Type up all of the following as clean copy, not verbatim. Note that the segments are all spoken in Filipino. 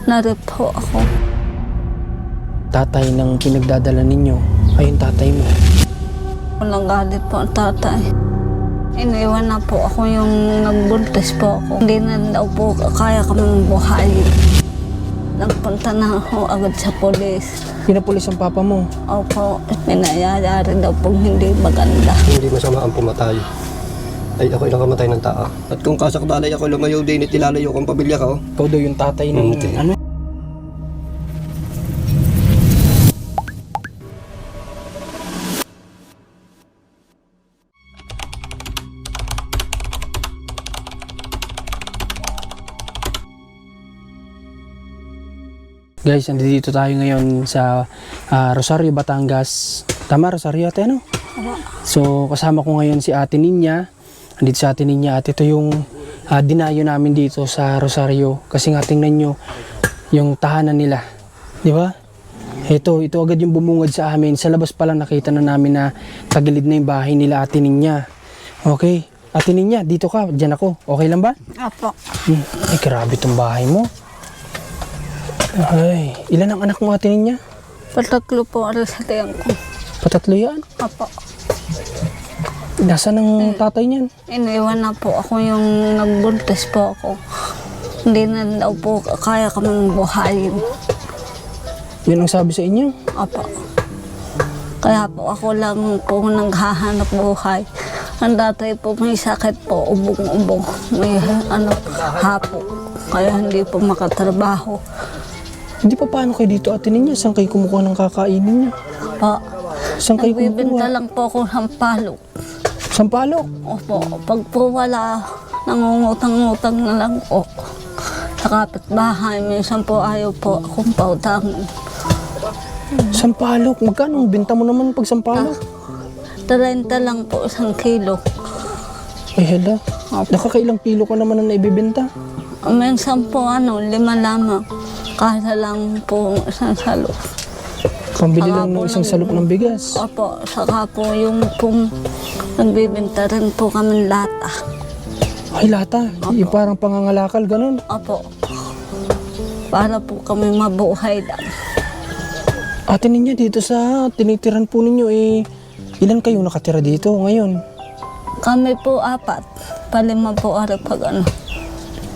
Narip po ako. Tatay ng pinagdadala ninyo ay yung tatay mo. Walang galit po ang tatay. Iniwan na po ako yung nagbuntis po ako. Hindi na daw po kaya kaming buhayin. Nagpunta na ako agad sa polis. Pinapulis ang papa mo. Opo, pinayayari daw po hindi maganda. Hindi masama ang pumatay. Ay ako'y nakamatay ng tao. At kung kasakdalay ako lumayo din at ilalayo kong pamilya ko. Ikaw daw yung tatay ng Hindi. ano? Guys, nandito tayo ngayon sa Rosario, Batangas. Tama, Rosario ate, ano? So, kasama ko ngayon si Ate Ninya. Andito sa Ate Ninya at ito yung dinayo namin dito sa Rosario. Kasi nga tingnan nyo yung tahanan nila. Di ba? Ito agad yung bumungad sa amin. Sa labas pa lang nakita na namin na tagilid na yung bahay nila Ate Ninya. Okay. Ate Ninya, dito ka. Diyan ako. Okay lang ba? Opo. Ay, grabe itong bahay mo. Ay, ilan ang anak mo Ate Ninya? Patatlo po aral sa tiyang ko. Patatlo yan. Opo. Nasaan ang tatay niyan? Iniwan na po ako yung nagbuntis po ako. Hindi na daw po kaya kaming buhayin. Yun ang sabi sa inyo? Opo. Kaya po ako lang po naghahanap buhay. Ang tatay po may sakit po, ubong-ubong. May hapo. Kaya hindi po makatrabaho. Hindi pa paano kayo dito Ate Ninya? Saan kayo kumukuha ng kakainin niyo? Po. Saan kayo Nagbibinta kumukuha? lang po ako ng palok. Sampalok? Opo. Pag po wala, nangungutang-ngutang na lang po. Sa kapitbahay, minsan po ayaw po akong pautangin. Sampalok? Magkano ang binta mo naman pag sampalok? 30 lang po 1 kilo. Ay hala, Opo. nakakailang kilo ka naman na naibibenta? Minsan po 5 lamang. Kaya lang po isang salo. Pambili lang Saka ng po isang salop ng bigas. Opo, saka po yung pong nagbibinta rin po kami lata. Ay lata, yung parang pangangalakal, ganun. Opo. Para po kami mabuhay lang. Ate Ninya, dito sa tinitiran po ninyo ilan kayong nakatira dito ngayon? Kami po 4. Palima po araw pag ano.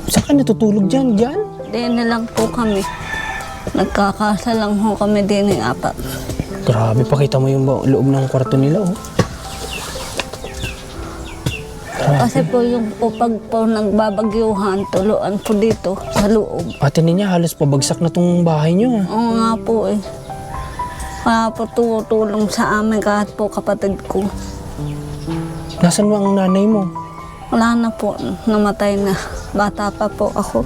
Saan ka natutulog dyan? Dyan? Di na lang po kami. Nagkakasa lang ho kami din ng 4. Grabe, pakita mo yung loob ng kwarto nila, oh. Kasi po yung po pag po nagbabagyuhan, tuluan po dito sa loob. Ate Ninya, halos pabagsak na tong bahay nyo, ah. Oo nga po eh. Kaya po tumutulong sa amin kahit po kapatid ko. Nasaan mo ang nanay mo? Wala na po, namatay na. Bata pa po ako.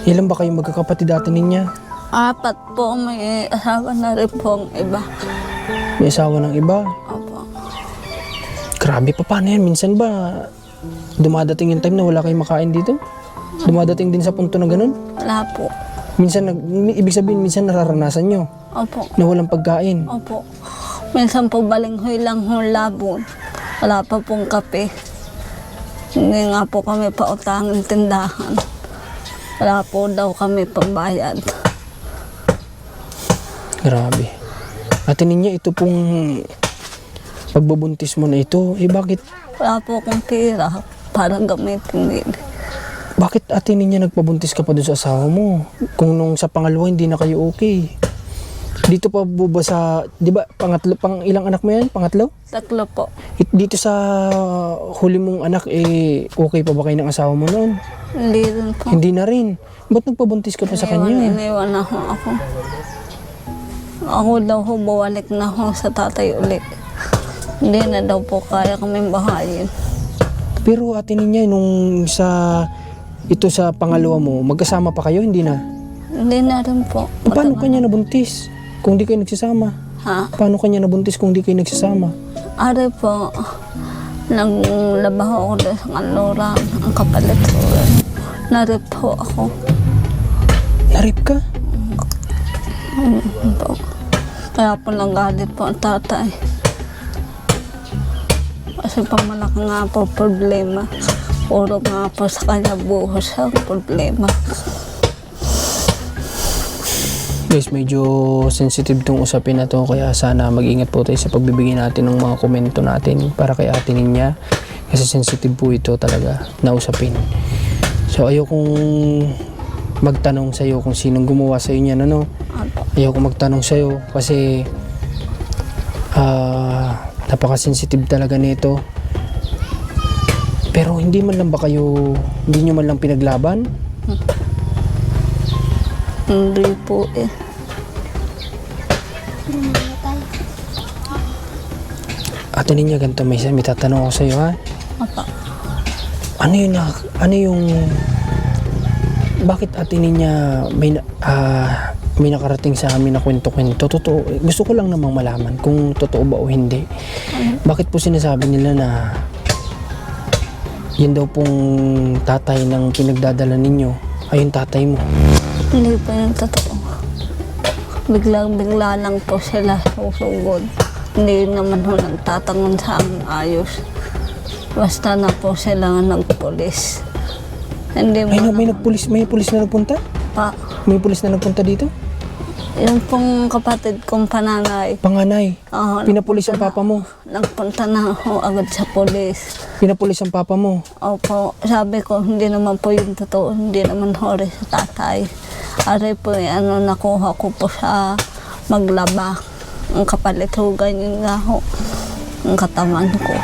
Ilan ba kayong magkakapatid Ate Ninya? 4 po, may asawa na rin po ang iba. May asawa ng iba? Opo. Grabe pa, paano yan? Minsan ba dumadating yung time na wala kayong makain dito? Dumadating din sa punto na ganun? Wala po. Minsan, ibig sabihin, minsan nararanasan nyo Opo. na walang pagkain. Opo. Minsan po balinghoy lang ho labon. Wala pa pong kape. Hindi nga po kami pautangin tindahan. Wala po daw kami pambayad. Grabe. Ate Ninya, ito pong pagbubuntis mo na ito, bakit Wala po akong pera para gamitin din. bakit Ate Ninya nagpabuntis ka pa doon sa asawa mo? Kung nung sa pangalawa hindi na kayo okay. Dito pa ba sa, di ba, pang ilang anak mo yan? Pangatlo? 3 po. Dito sa huli mong anak, okay pa ba kayo ng asawa mo noon? Hindi rin po. Hindi na rin. Ba't nagpabuntis ka pa sa kanya? Iniwan na ho ako. Ako daw ho, bawalik na ho sa tatay ulit. Hindi na daw po kaya kaming bahayin. Pero Ate Ninya, nung ito sa pangalawa mo, magkasama pa kayo? Hindi na? Hindi na rin po. Paano kanya nabuntis kung di kayo nagsasama? Ha? Paano kanya nabuntis kung di kayo nagsasama? Ari po, naglabaho ako doon sa kanluran. Ang kapalit ko. Narip po ako. Narip ka? Po. Kaya po nagalit po ang tatay. Kasi pang malaki nga po problema. Puro nga po sa kanya buhos ang problema. Guys, medyo sensitive tong usapin na to, kaya sana mag-ingat po tayo sa pagbibigay natin ng mga komento natin para kay Ate Ninya, kasi sensitive po ito talaga na usapin. So ayokong magtanong sa iyo kung sinong gumawa sa iyo niyan, ano. Ayokong magtanong sa iyo kasi napaka-sensitive talaga nito. Pero hindi man lang ba kayo, hindi nyo man lang pinaglaban? Hindi po eh. Ate Ninya, ganito, may tatanong ako sa iyo, ha? Apa. Ano yung bakit Ate Ninya may nakarating sa amin na kwento-kwento? Totoo, gusto ko lang namang malaman kung totoo ba o hindi. Bakit po sinasabi nila na yun daw pong tatay ng pinagdadala ninyo ay yung tatay mo? Hindi po yung totoo. Biglang-bigla lang po sila susugod. Hindi naman ho nagtatangon sa amin ayos. Basta na po sila nagpulis. Hindi mo May pulis na nagpunta? pa. May pulis na nagpunta dito? Yung pong kapatid kong pananay. Panganay? Oo, Pinapulis ang papa mo? nagpunta na ho agad sa polis. Pinapulis ang papa mo? Opo, sabi ko hindi naman po yung totoo. Hindi naman ho rin sa tatay. Ari po nakuha ko po sa maglaba. Ang kapalit ho, ganyan nga ho. Ang katawan ko.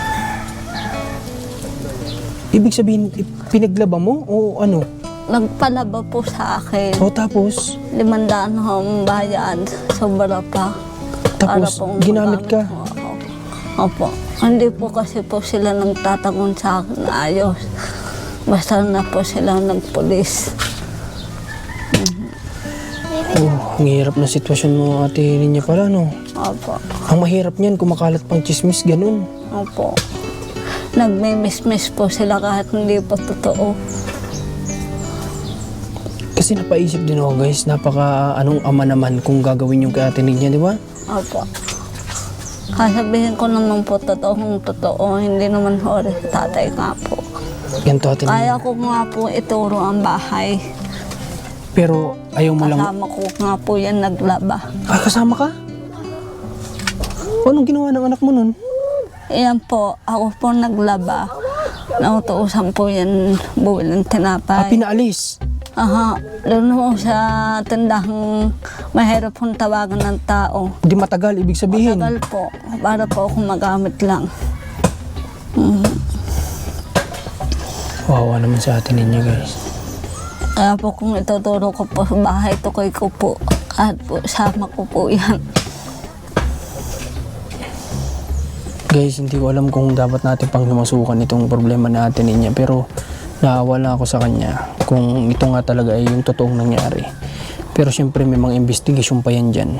Ibig sabihin, pinaglaba mo o ano? Nagpalaba po sa akin. O tapos? 500 ho ang bayad. Sobra pa. Para Tapos, pong ginamit ka? magamit po ako. Opo. Hindi po kasi po sila nagtatangon sa akin na ayos. Basta na po sila nagpulis. Oh, ang hirap na sitwasyon mo, Ate Ninya, pala, no? Opo. Ang mahirap niyan, kumakalat pang chismis, ganun. Opo. Nagme-miss po sila kahit hindi po totoo. Kasi napaisip din ako, guys, anong ama naman kung gagawin yung kay Ate Ninya, di ba? Opo. Kasabihin ko naman po totoo, hindi naman ho rin sa tatay nga po. Ganito, Ate Ninya. Kaya ko nga po ituro ang bahay. Pero ayaw mo lang... Kasama ko nga po yan naglaba. Ah, kasama ka? Anong ginawa ng anak mo nun? Iyan po, ako po naglaba. Nautuusan po yan buwil ng Ah, tinapay. pinaalis. Aha, doon ho sa tindahang mahirap pong tawagan ng tao. Di matagal, ibig sabihin. Tagal po, para po ako magamit lang. Wawa naman sa Ate Ninya, guys. Kaya po kung ituturo ko po sa bahay, tukoy ko po. Kahit po, sama ko po yan. Guys, hindi ko alam kung dapat natin pang lumasukan itong problema na Ate Ninya, pero naawa lang ako sa kanya kung ito nga talaga ay yung totoong nangyari. Pero syempre may mga investigation pa yan dyan.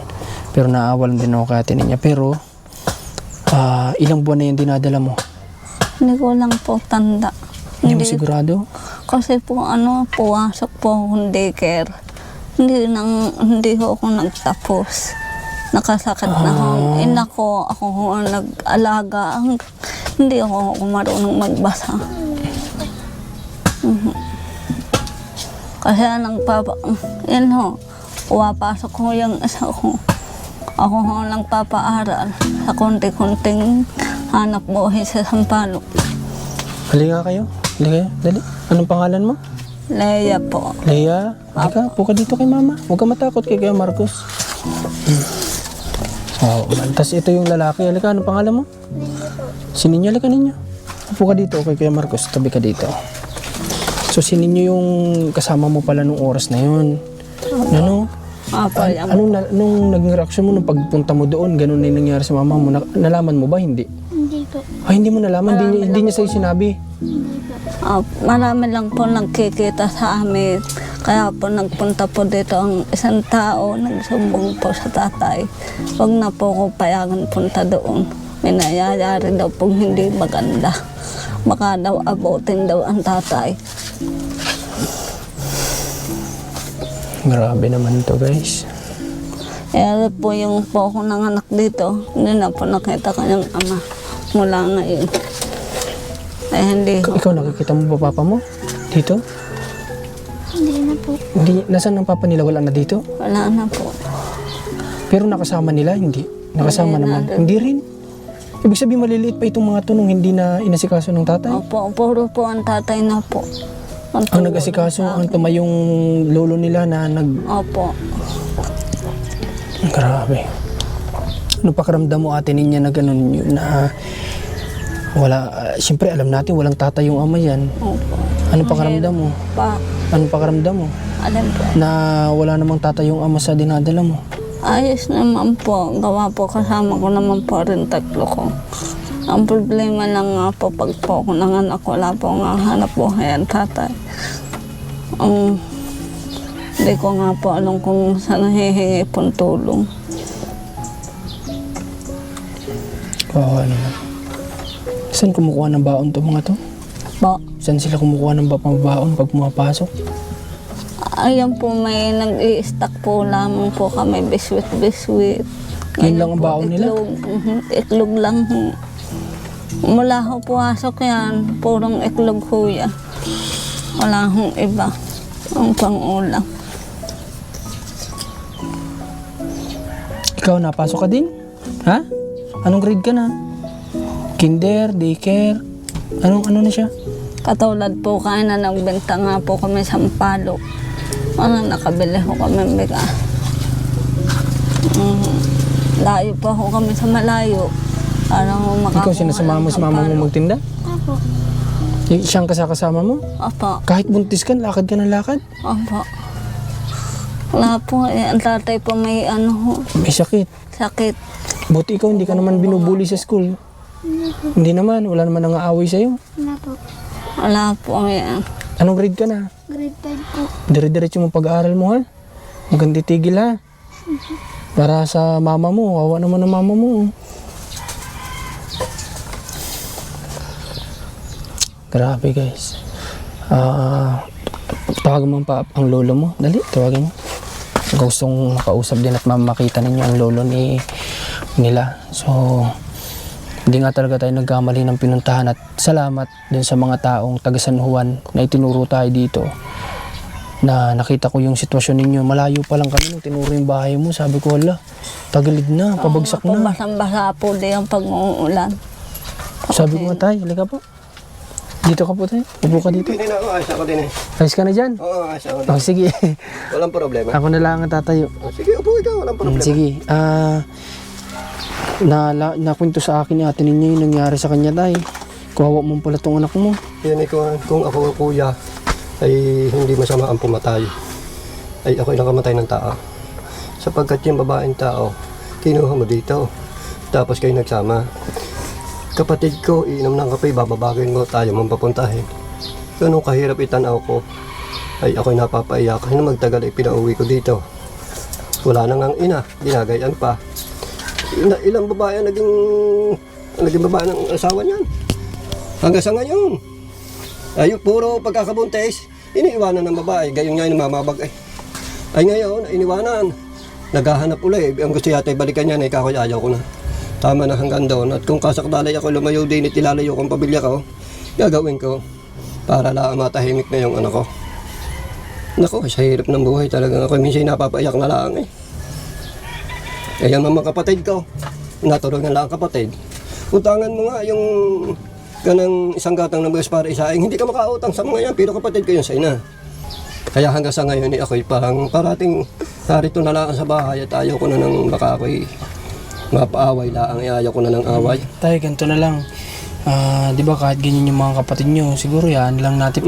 Pero naawa lang din ako kay Ate Ninya. Pero ilang buwan na yan dinadala mo? Hindi ko lang po tanda. Hindi mo sigurado? Kasi po puwasok po akong daycare. Hindi ho ako nagtapos. Nakasakit na ho. Ako ho nag-alaga. Hindi ako marunong magbasa. Kasi yan ho, pumapasok ko yung isa ko. Ako ho nagpapaaral sa konti-konting hanap buhay sa Sampaloc. Halika kayo. Halika, dali. Anong pangalan mo? Leia po. Leia, halika. Puka dito kay mama. Huwag ka matakot kay Kuya Marcos. Oh, tas ito yung lalaki. Halika, anong pangalan mo? Si Ninya, halika ninyo. Puka dito kay Kuya Marcos. Tabi ka dito. So, si Ninyo yung kasama mo pala nung oras na yun. Ano? Nung naging reaksyon mo nung pagpunta mo doon, ganun na yung nangyari sa mama mo. Nalaman mo ba? Hindi. Hindi po. Ay, hindi mo nalaman. Hindi niya sa'yo sinabi. Marami lang po nagkikita sa amin. Kaya po nagpunta po dito ang isang tao, nagsumbong po sa tatay. Huwag na po ko payagan punta doon. May nangyayari daw po hindi maganda. Baka daw abutin daw ang tatay. Grabe naman to, guys. Kaya po yung po ako nanganak dito, hindi na po nakita kanyang ama mula ngayon. Ay hindi ho. Ikaw nakikita mo ba papa mo? Dito? Hindi na po. po. Hindi, nasaan ang papa nila? Wala na dito? Wala na po. Pero nakasama nila? Hindi. Nakasama Hindi naman? na. Hindi rin. Ibig sabihin maliliit pa itong mga tunong hindi na inasikaso ng tatay? Opo, puro po ang tatay na po. Ang nag-asikaso, ang tumayong lolo nila na Opo. Grabe. Ano pakiramdam mo ate niya na ganun yun na wala, siyempre alam natin walang tatay yung ama yan. Opo. Ano pakiramdam mo? Ano pakiramdam mo? Alam po. Na wala namang tatay yung ama sa dinadala mo? Ayos naman po. Gawa po kasama ko naman po rin tatlo ko. Ang problema lang nga po pag po ako nanganak, wala po nga hanap buhay ang tatay. Hindi ko nga po alam kung saan nahihingi pong tulong. Oo, ano na. Saan kumukuha ng baon to mga to? Po. Saan sila kumukuha ng baon pag pumapasok? Ayan po, may nag-i-stack po lamang po kami, biswit-biswit. Yun lang ang baon nila? Itlog, itlog lang ho. Mula ho puwasok yan, purong itlog ho yan. Wala hong iba, ang pang-ulam. Ikaw, napasok ka din? Ha? Anong grade ka na? Kinder, daycare? Ano na siya? Katulad po kaya na nagbenta nga po kami sa Sampalo. Nakabili ho kami biga. Layo pa ho kami sa malayo. Para ho makakuha. Ikaw, sinasama mo si mama mo magtinda? Opo. Siyang kasama mo? Opo. Kahit buntis ka, lakad ka ng lakad? Opo. Wala po. Ang tatay po may ano ho, May sakit. sakit. Buti ikaw, hindi ka naman binubuli sa school. Hindi naman, wala naman nangaaway sa'yo. Wala po. Wala po yan. Anong grade ka na? Grade 5 po. Dire-diretso mo pag-aaral mo, ha? Huwag kang titigil, ha? Para sa mama mo, wawa naman ang mama mo. Grabe, guys. Tawagan mo ang lolo mo. Dali, tawagan mo. Gustong makausap din at makita ninyo ang lolo nila. So, hindi nga talaga tayo nagkamali ng pinuntahan at salamat din sa mga taong taga San Juan na itinuro tayo dito. Na nakita ko yung sitwasyon ninyo. Malayo pa lang kami nung tinuro yung bahay mo. Sabi ko, hala, tagilid na, pabagsak na. Basang-basa po din ang pag-uulan. Sabi ko nga tayo, halika po. Dito ka po tayo. Upo ka dito. Hindi na ako, ayos ako din eh. Ayos ka na dyan? Oo, ayos ako din. Oh, sige. Walang problema. Ako na lang ang tatayo. Sige, upo ikaw, walang problema. Sige. Nakwento sa akin ni ate ninyo yung nangyari sa kanya tayo. Kawawa mo pala tong anak mo. Yan eh, kung ako kuya, ay hindi masama ang pumatay. Ay ako'y nakamatay ng tao. Sapagkat yung babaeng tao, kinuha mo dito. Tapos kayo nagsama. Kapatid ko, iinom ng kape, bababagin mo, tayo mong papuntahin. Ganun kahirap itanaw ko. Ay ako'y napapaiyak. Nung magtagal ay pinauwi ko dito. Wala na ngang ina, ginagayan pa. Ilang babae ang naging babae ng asawa niyan. Hanggang sa ngayon. Ay, puro pagkakabuntis, iniiwanan ng babae. Gayon nga yung mamabag ay. Ay ngayon, iniwanan. Naghahanap ulit. Ang gusto yata balikan niya na ikaw ayaw ko na. Tama na hanggang doon. At kung kasakdalay ako lumayo din at ilalayo kong pamilya ko, gagawin ko para lang matahimik na yung anak ko. Naku, sa hirap ng buhay talagang ako. Minsan napapaiyak na lang eh. Kaya mga kapatid ko, natulungan lang ang kapatid. Utangan mo nga yung kanang isang gatang ng buwis para isaing. Hindi ka makautang sa mga yan, pero kapatid ko yun sa ina. Kaya hanggang sa ngayon eh, ako'y parang parating narito na lang sa bahay at ayaw ko na nang baka ako'y mapaaway lang. Ayaw ko na ng away. Tayo, ganito na lang. Di ba kahit ganyan yung mga kapatid nyo, siguro yan lang natin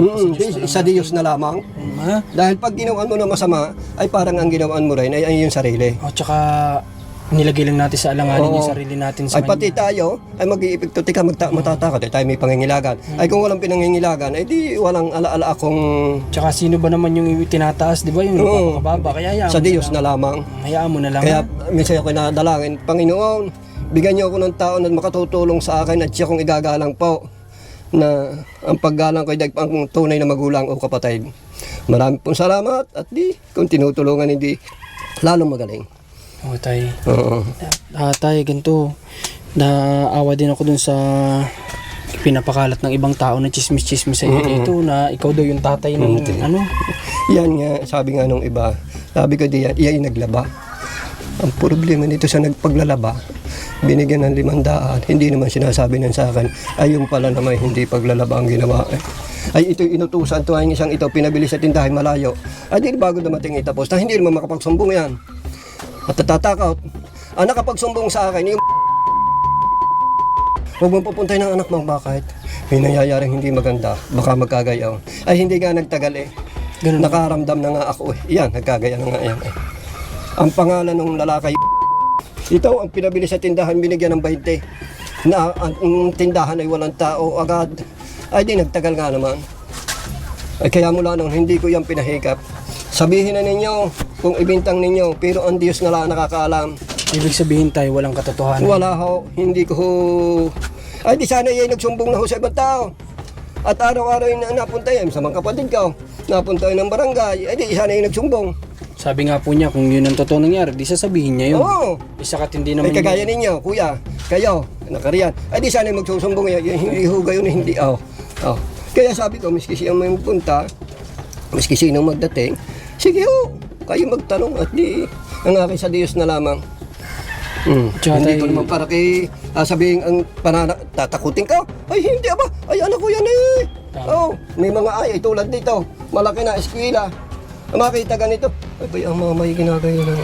Sa Diyos na lamang. Ha? Dahil pag ginawan mo na masama, ay parang ang ginawan mo rin ay yung sarili. O tsaka nilagay lang natin sa alanganin Oo. yung sarili natin sa Ay pati tayo, ay mag-iipigto, tika matatakot, ay tayo may pangingilagan. Ay kung walang pinangingilagan, ay di walang alaala akong Tsaka sino ba naman yung tinataas, di ba? Yung Oo. napakababa. Kaya hayaan sa mo Diyos na lang. na lamang. Hayaan mo na lang. Kaya ha? minsan ako nadalangin, Panginoon, bigyan niyo ako ng tao na makatutulong sa akin at siya kong igagalang po na ang paggalang ko ay ang tunay na magulang o kapatid. Marami pong salamat at di kung tinutulungan hindi lalong magaling. Oo, tay. Oo. Tay, ganito. Naawa din ako dun sa pinapakalat ng ibang tao na chismis-chismis sa iyo dito na ikaw daw yung tatay ng ano. Yan nga, sabi nga nung iba, sabi ko diyan, iyan yung naglaba. Ang problema nito sa nagpaglalaba, binigyan ng 500, hindi naman sinasabi ng sa akin, ay yung pala naman hindi paglalaba ang ginawa. Ay ito inutusan to, ay isang ito, pinabili sa tindahan malayo. Ay di bago dumating itapos, na hindi naman makapagsumbong yan. At natatakot. Ang nakapagsumbong sa akin, yung huwag mong pupuntay ng anak mo, bakit? May nangyayaring hindi maganda, baka magkagayaw. Ay hindi nga nagtagal eh. Ganun. Nakaramdam na nga ako eh. Yan, nagkagaya na nga yan eh. Ang pangalan ng lalaki, ito ang pinabili sa tindahan, binigyan ng 20. Na ang tindahan ay walang tao agad. Ay di nagtagal nga naman. Ay kaya mula nung hindi ko yan pinahikap. Sabihin na ninyo kung ibintang ninyo, pero ang Diyos na lang nakakaalam. Ibig sabihin tayo walang katotohanan. Wala ho, hindi ko ho. Ay di sana yan nagsumbong na ho sa ibang tao. At araw-araw yung napunta yan sa mga kapatid ko. Napunta yan ng barangay, ay di sana yung nagsumbong. Sabi nga po niya kung yun ang totoo nangyari, di sasabihin niya yun. Oo. Isa kat hindi Ay naman kagaya ninyo, kuya, kayo, nakariyan. Ay di sana yung magsusumbong yan, hindi ho gayon, hindi. Kaya sabi ko, miski siyang may punta, miski sinong magdating, sige ho, kayo magtanong at di, ang akin sa Diyos na lamang. Tsaka Hindi tayo- ko naman para kay sabihin ang tatakutin ka. Ay hindi ba? Ay anak ko yan eh. Tama. May mga ay tulad dito. Malaki na eskwela. Makita ganito. Ay bay ang mama ay ginagayo ng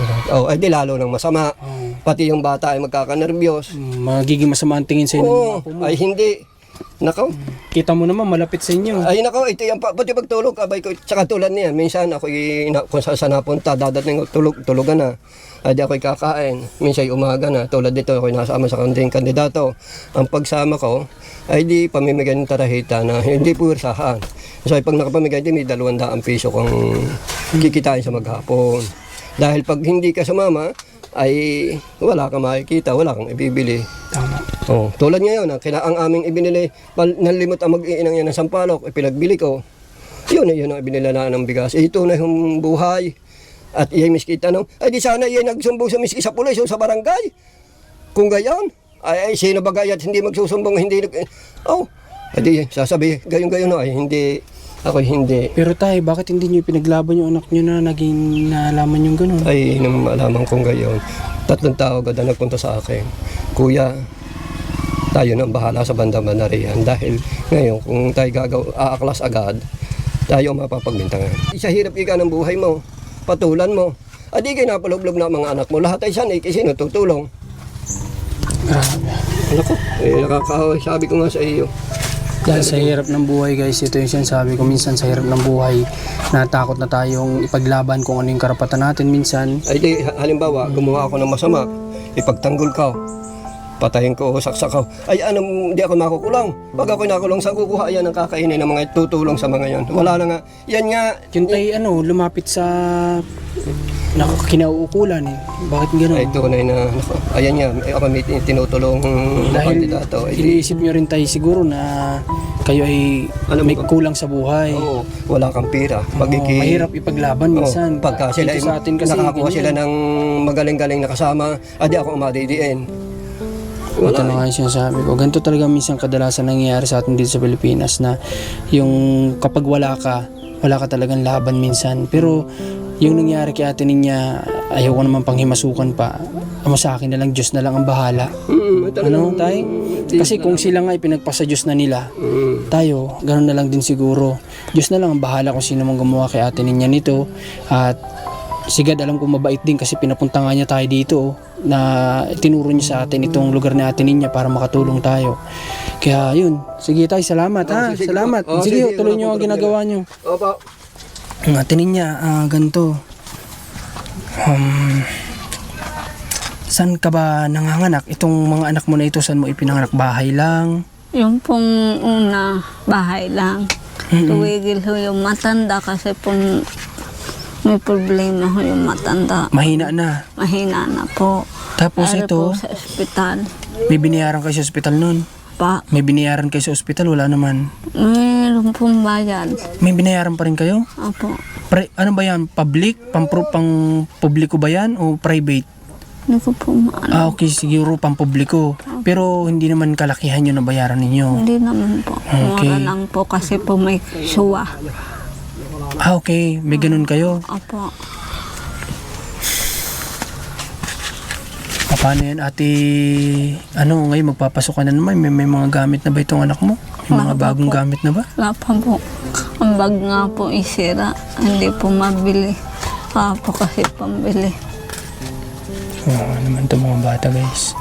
ay di lalo nang masama. Oh. Pati yung bata ay magkakanerbiyos. Magiging masama ang tingin sa inyo ng mga apo mo. Ay hindi. Nakaw. Kita mo naman malapit sa inyo. Ay nako, ito yung pati pagtulog, abay ko, tsaka tulad niya, minsan ako kung saan napunta, dadating ko, tulugan na. Ay di ako'y kakain, minsan umaga na, tulad dito ako'y nasama sa kanting kandidato. Ang pagsama ko, ay di pamimigay ng tarahita na hindi pursahan. So pag nakapamigay di may 200 piso kang kikitain sa maghapon. Dahil pag hindi ka sumama, ay wala kang makikita, wala kang ibibili. Tama. Oh, tulad ngayon, ang aming ibinili, nalimot ang mag-iinang yan ng sampalok, pinagbili ko. Yun ang ibinila na ng bigas. Ito na yung buhay. At iyay miski tanong, ay di sana iyay nagsumbong sa miski sa pulis o sa barangay. Kung gayon, ay sino ba gayat hindi magsusumbong, hindi ay di sasabi, gayon no, ay hindi, ako hindi. Pero tayo, bakit hindi niyo pinaglaban yung anak niyo na naging nalaman yung ganun? Ay nang malaman kong gayon, 3 tao agad na nagpunta sa akin. Kuya, tayo nang bahala sa banda-banda riyan dahil ngayon kung tayo aaklas agad, tayo mapapagbintangan. Sa hirap ika ng buhay mo, patulan mo. Adi kayo napaluglob na mga anak mo, lahat ay sanay kasi sino tutulong. Grabe. Anak ko, nakakahoy, sabi ko nga sa iyo. Dahil sa hirap ng buhay guys, ito yung sinasabi ko, minsan sa hirap ng buhay, natakot na tayong ipaglaban kung ano yung karapatan natin minsan. Ay di, halimbawa, gumawa ako ng masama, ipagtanggol ka, patayin ko o saksak ko. Ay di ako makukulong. Pag ako nakulong, saan kukuha yan ang kakainin ng mga tutulong sa mga yon? Wala na nga. Yan nga. Yung tayo lumapit sa kinauukulan eh. Bakit gano'n? Ay tunay na, ayan nga, ako may tinutulong Dahil kandidato. Ay, iniisip nyo rin tayo siguro na kayo ay Alam mo may ba? kulang sa buhay. oo, wala kang pira. Mahirap ipaglaban minsan. Pagka sila Dito sa atin kasi nakakuha ganyan. sila ng magaling-galing na kasama, adi ako umadidiin. Ito na nga yung sinasabi ko. Ganito talaga minsan kadalasan nangyayari sa atin dito sa Pilipinas na yung kapag wala ka talagang laban minsan. Pero yung nangyari kay ate niya, ayaw ko naman panghimasukan pa. Amo sa akin na lang, Diyos na lang ang bahala. Ano tay? Kasi kung sila nga ipinagpasa Diyos na nila, tayo, ganoon na lang din siguro. Diyos na lang ang bahala kung sino man gumawa kay ate niya nito. At sigad alam ko mabait din kasi pinapunta nga niya tayo dito na tinuro niya sa atin itong lugar na atin niya para makatulong tayo. Kaya yun, sige tayo, salamat ha. sige Salamat. po. Sige, Sige, tuloy wala niyo ang pong ginagawa niyo. Opo. Ang atin niya, ganito. Saan ka ba nanganganak? Itong mga anak mo na ito, saan mo ipinanganak? Bahay lang? Yung pong una, bahay lang. Tuwigil ho yung matanda kasi po may problema ho yung matanda. Mahina na. Mahina na po. Tapos Ari ito, po sa ospital. may binayaran kayo sa ospital nun? Pa, May binayaran kayo sa ospital? Wala naman. mayroon pong bayad. May binayaran pa rin kayo? Opo. Ano ba yan? Public? Pang publiko ba yan? O private? Hindi ko po maano. Okay, siguro pampubliko. Pero hindi naman kalakihan yung nabayaran ninyo. Hindi naman po. Okay. Mura lang po kasi po may suwa. Okay, may ganun kayo. Opo. Paano yan, ate? Ano, ngayon magpapasok ka na naman. May mga gamit na ba itong anak mo? May mga Wala bagong po. gamit na ba? Wala pa po. Ang bag nga po isira. Hindi po mabili. Kaya po kasi pambili. Oo naman itong mga bata, guys.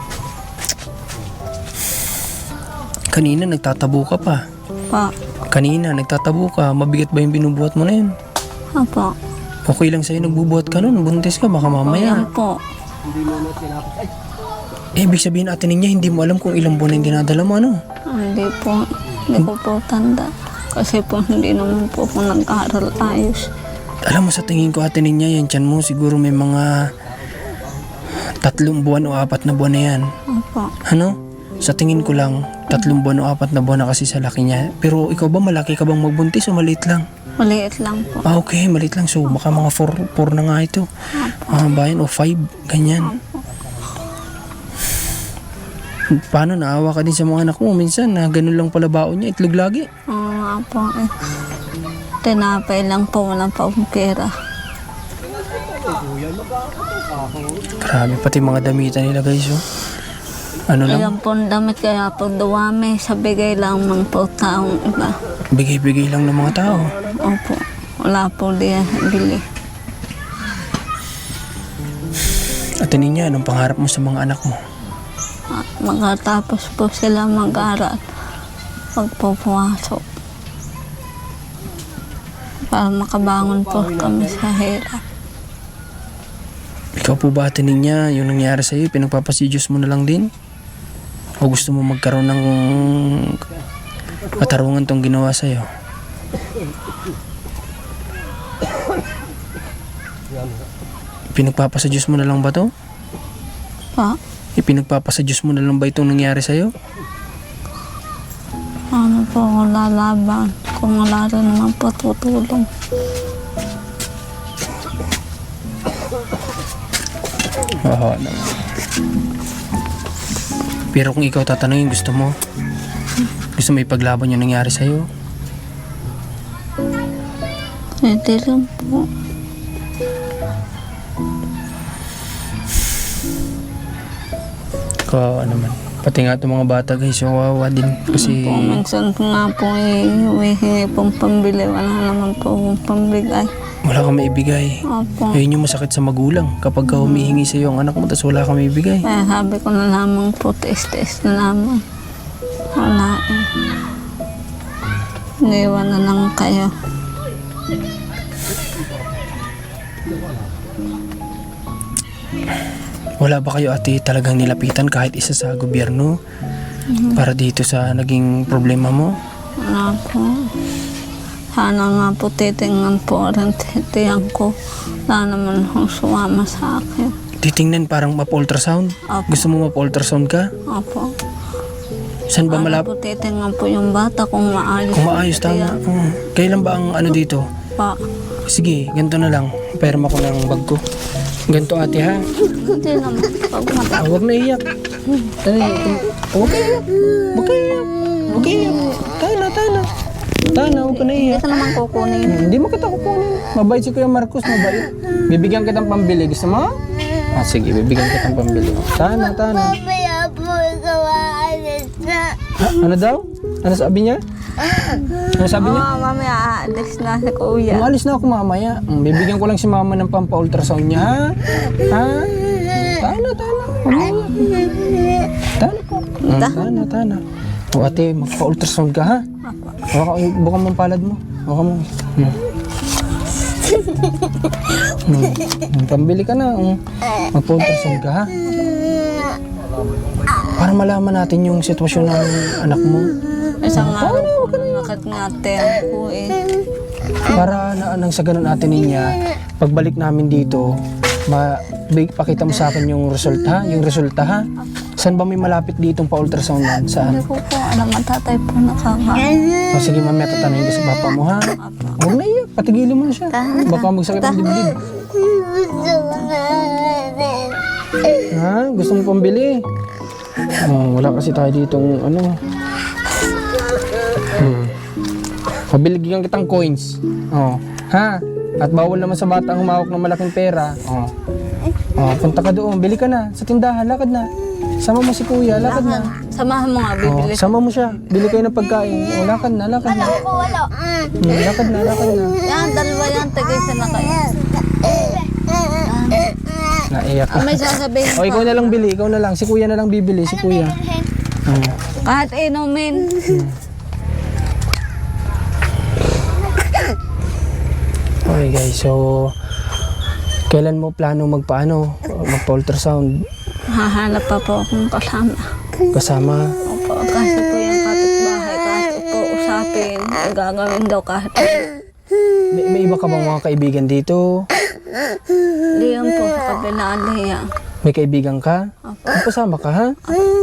Kanina nagtatabo ka pa. Pa. Kanina nagtatabo ka. Mabigat ba yung binubuhat mo na yun? Opo. Okay lang sa'yo nagbubuhat ka nun. Buntis ka, baka Ayan mamaya. po. Ibig sabihin natin niya, hindi mo alam kung ilang buwan na yung dinadala mo, ano? Hindi po. Hindi ko po tanda. Kasi po hindi naman po ako nag-aaral ayos. Alam mo, sa tingin ko ate niya, yan tiyan mo, siguro may mga 3 buwan o 4 na buwan na yan. Opo. Ano? Sa tingin ko lang, 3 buwan o 4 na buwan na kasi sa laki niya. Pero ikaw ba, malaki ka bang magbuntis o maliit lang? Maliit lang po. Ah, okay, maliit lang. So, baka mga 4 na nga ito. Bayan o 5, ganyan. Paano, naawa ka din sa mga anak mo? Minsan, na ganun lang pala baon niya, itlog lagi. Oo nga po eh. Tinapay lang po, walang pa pera. Grabe, pati mga damitan nila guys, oh. Ano lang, Ayan po ang damit kaya po duwami. Sa bigay lang mang po taong iba. bigay-bigay lang ng mga tao. Opo. Wala po diyan bili. Ate niya, anong pangarap mo sa mga anak mo? Magkatapos po sila mag-aral. Pagpupuasok. Para makabangon po kami sa hirap. Ikaw po ba ate niya, yung nangyari sa'yo, pinagpapasidyos mo na lang din? O gusto mo magkaroon ng katarungan tong ginawa sa'yo? Pinagpapasadyos mo na lang ba to? Pa, Ipinagpapasadyos mo na lang ba itong nangyari sa'yo? ano po ako lalaban. Kung wala rin naman po tutulong. Oo naman. Pero kung ikaw tatanungin, gusto mo ipaglaban yung nangyari sa'yo? Hindi lang po. Kawawa naman. Pati nga itong mga bata guys, kawawa din. Kasi Po, minsan ko nga po humihingi pong pambili. Wala naman po akong pambigay. wala kang maibigay. Opo. Ayun yung masakit sa magulang. Kapag ka humihingi sa'yo ang anak mo, tapos wala kang maibigay. Kaya sabi ko na lamang po, tiis-tiis na lamang. Wala eh. Iniwan na lang kayo. Wala ba kayo ate talagang nilapitan kahit isa sa gobyerno para dito sa naging problema mo? Wala po. Sana nga po titingnan po rin titiyan ko. Wala naman akong sumama sa akin. Titingnan parang mapa-ultrasound? Opo. Gusto mo mapa-ultrasound ka? Opo. Saan ba Sana malap? po titingnan po yung bata kung maayos. Kung maayos, tama. Kailan ba ang ano dito? Pa. Sige, ganito na lang. Perma ko ng bag ko. Ganito ate ha. Hindi naman. Pag mata. Huwag na iyak. Huwag ka iyak. Huwag ka iyak. Huwag ka iyak. Tana. Huwag ka na Hindi iyak. ka naman kukunin. Hindi mo kita kukunin. Mabait si Kuya Marcos, mabait. Bibigyan kitang pambili. Gusto mo? Ah, sige, bibigyan kitang pambili. Tana. Mamaya po ikaw aalis na. Ano daw? Ano sabi niya? Ano sabi niya? Oo, mamaya aalis na si kuya. Umalis na ako mamaya. Bibigyan ko lang si mama ng pampa-ultrasound niya, ha? Ha? Tana. Tana po. Tana. O ate, magpa-ultrasound ka, ha? Buka mo ang palad mo. Buka mo. Pambili ka na. Magpa-ultrasound ka, ha? Para malaman natin yung sitwasyon ng anak mo. Isang araw po nakatngate po eh. Para nang sa ganun natin niya, pagbalik namin dito, pakita mo sa akin yung resulta, ha? Saan ba may malapit ditong pa-ultrasound yan? Saan? Hindi ko po alam, ang tatay po nakaka. O sige, mamaya tatanungin ka sa papa mo, ha? Huwag na iyak, patigilin mo na siya. Baka magsakit ang dibdib. Gusto ko na aalis. Ha? ha? Gusto mo pambili? Oh, wala kasi tayo ditong ano. Pabiligyan kitang coins. Oh, ha? At bawal naman sa bata ang humawak ng malaking pera. Oh. Oh, punta ka doon. Bili ka na sa tindahan. Lakad na. Sama mo si kuya. Lakad na. Samahan mo nga, Oh, bibili. sama mo siya. Bili kayo ng pagkain. Oh, lakad na. Lakad na. Lakad na. Lakad na. Yan, dalawa yan, tagay sa na kayo. Naiyak ka. May sasabihin O, ikaw na lang bili. Ikaw na lang. Si kuya na lang bibili. Si kuya. Oh. Kahit inumin. Okay guys, so kailan mo plano magpa-ultrasound? Hahanap pa po akong kasama. Kasama? Opo, kasi po yung kapitbahay, kahit po usapin, gagawin daw kahit. May iba ka bang mga kaibigan dito? Diyan po sa kabila, diyan. May kaibigan ka? Magpasama ka ha?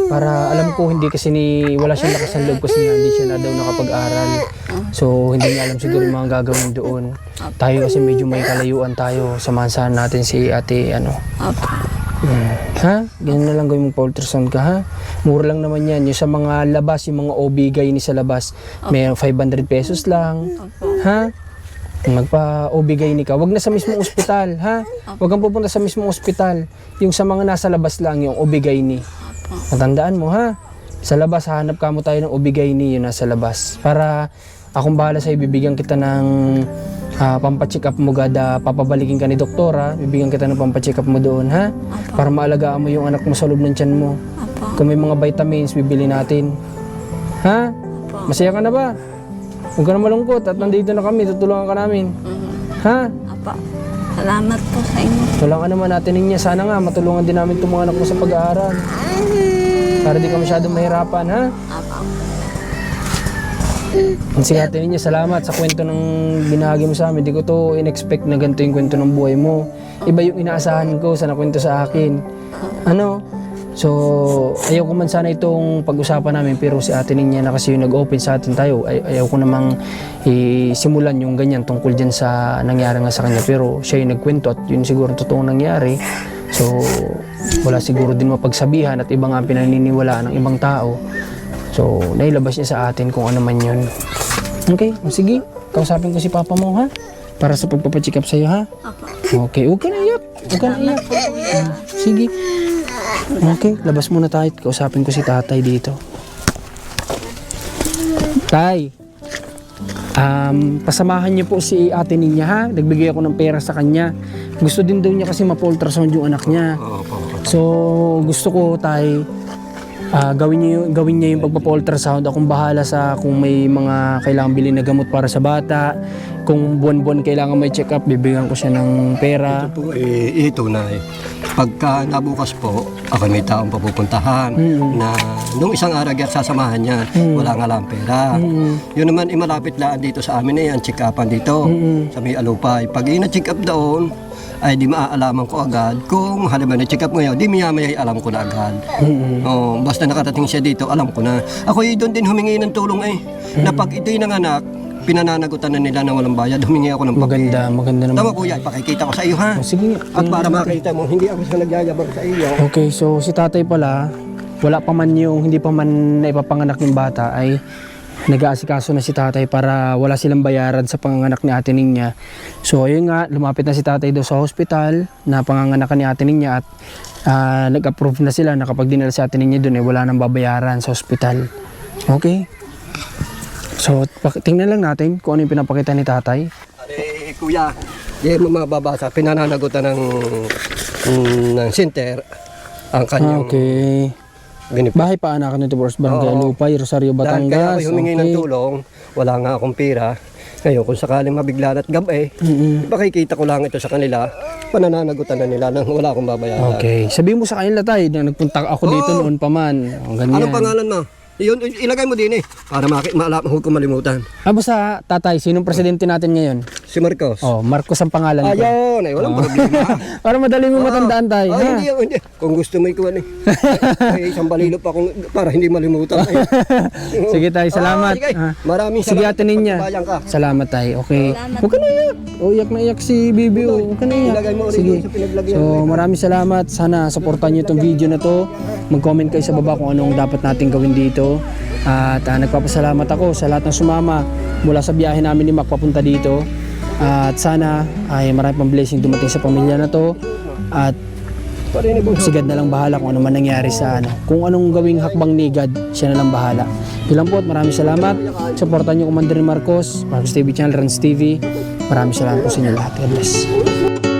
Para alam ko hindi kasi wala siyang lakas ng loob kasi nga hindi siya na daw nakapag-aral. So hindi niya alam siguro yung mga gagawin doon. Tayo kasi medyo may kalayuan tayo. Samahan natin si ate ano. Opo. Ha? Ganyan na lang gawin mong pa-ultrasound ka ha? Mura lang naman yan. Yung sa mga labas, yung mga OB gayni sa labas, may 500 pesos lang. Ha? Magpa-OB gayni ka. Wag na sa mismong ospital, ha? Wag kang pupunta sa mismong ospital. Yung sa mga nasa labas lang, yung OB gayni. Matandaan mo, ha? Sa labas, hanap ka mo tayo ng OB gayni, yung nasa labas. Para akong bahala sa'yo, bibigyan kita ng pampacheck up mo gada, papabalikin ka ni doktora, bibigyan kita ng pampacheck up mo doon, ha? Para maalagaan mo yung anak mo sa loob ng tiyan mo. Kung may mga vitamins, bibili natin. Ha? Masaya ka na ba? Huwag ka na malungkot at nandito na kami, tutulungan ka namin. Ha? Apa. Salamat po sa inyo. Tulungan naman natin niya. Sana nga matulungan din namin itong mga anak mo sa pag-aaral. Para di ka masyadong mahirapan, ha? Apa. Sige natin niya, salamat sa kwento ng binahagi mo sa amin. Di ko to in-expect na ganito yung kwento ng buhay mo. Iba yung inaasahan ko sa nakwento sa akin. Ano? So, ayaw ko man sana itong pag-usapan namin pero si ate niya na kasi yung nag-open sa atin tayo. Ayaw ko namang simulan yung ganyan tungkol dyan sa nangyari nga sa kanya. Pero siya yung nagkwento at yun siguro totoong nangyari. So, wala siguro din mapagsabihan at iba nga pinaniniwalaan ng ibang tao. So, nailabas niya sa atin kung ano man yun. Okay, sige. Kausapin ko si papa mo, ha? Para sa pagpapacheck up sa'yo, ha? Okay, huwag ka na iyak. Huwag ka na iyak. Sige. Okay, labas muna tayo. Kausapin ko si tatay dito. Tay, pasamahan niyo po si ate niya, ha? Nagbigay ako ng pera sa kanya. Gusto din daw niya kasi mapa-ultrasound yung anak niya. So, gusto ko, tay, gawin niya yung pagpapa-ultrasound. Akong bahala sa kung may mga kailangan bilhin na gamot para sa bata. Kung buwan-buwan kailangan may check-up, bibigyan ko siya ng pera. Ito po, ito na pagka nabukas po, ako may taong papupuntahan na nung isang araw at sasamahan niya, wala nga lang pera. Yun naman, malapit lang dito sa amin na yan, check-upan dito sa may Alupay. Pag ina-check up doon, ay di maaalaman ko agad. Kung halimbawa na-check up ngayon, di maya-maya alam ko na agad. Basta nakarating siya dito, alam ko na. Ako doon din humingi ng tulong na pag ito'y nanganak, pinananagutan na nila na walang bayad, humingi ako ng papel. Maganda naman. Tama kuya, ipakikita ko sa iyo ha. Sige. At para makita mo, hindi ako sa nagyayabang sa iyo. Okay, so si tatay pala, hindi pa man naipapanganak yung bata, ay nag-aasikaso na si tatay para wala silang bayaran sa panganganak ni ate niya. So ayun nga, lumapit na si tatay doon sa hospital na panganganakan ni ate niya at nag-approve na sila na kapag dinala si ate niya doon, wala nang babayaran sa hospital. Okay? So, tingnan lang natin kung ano yung pinapakita ni tatay. Kuya, di mo mababasa, pinananagutan ng center ang kanyang Okay. Bahay paanakan nito, Boros Barangay Alupay, Rosario, Dahil kaya Batangas. ako humingi ng tulong, wala nga akong pera. Ngayon, kung sakaling mabigla at gabi, makikita ko lang ito sa kanila, panananagutan na nila nang wala akong babayaran. Okay. Sabihin mo sa kanila tayo na nagpunta ako dito noon pa man. Ganyan. Anong pangalan mo? Yun, ilagay mo din para huwag ko malimutan. Basta tatay, sinong presidente natin ngayon? Si Marcos. Oh, Marcos ang pangalan ko. Ayun, ay walang problema. Para madali mo matandaan tayo. Ay, ha? hindi. Kung gusto mo ikuha ay isang balilo pa para hindi malimutan. Sige tayo, salamat. Sige. Ah. Maraming Sige salamat ate Ninya. sa pagpapayan ka. Salamat tayo. Okay. Huwag ka na iyak. Oh, iyak na iyak si Bibi. Oh. Huwag ka na iyak. Ilagay mo rin Sige. sa pinaglagyan. So, maraming salamat. Sana supportan niyo itong video na to. Mag-comment kayo sa baba kung anong dapat natin gawin dito. At nagpapasalamat ako sa lahat ng sumama mula sa biyahe namin ni Mac papunta dito. At sana ay marami pang blessing dumating sa pamilya na to. At si God na lang bahala kung ano man nangyari sa kung anong gawing hakbang ni God, siya na lang bahala. Yun lang po at maraming salamat. Supportan niyo Commander Marcos TV Channel, Rans TV. Maraming salamat po sa inyo lahat. God bless.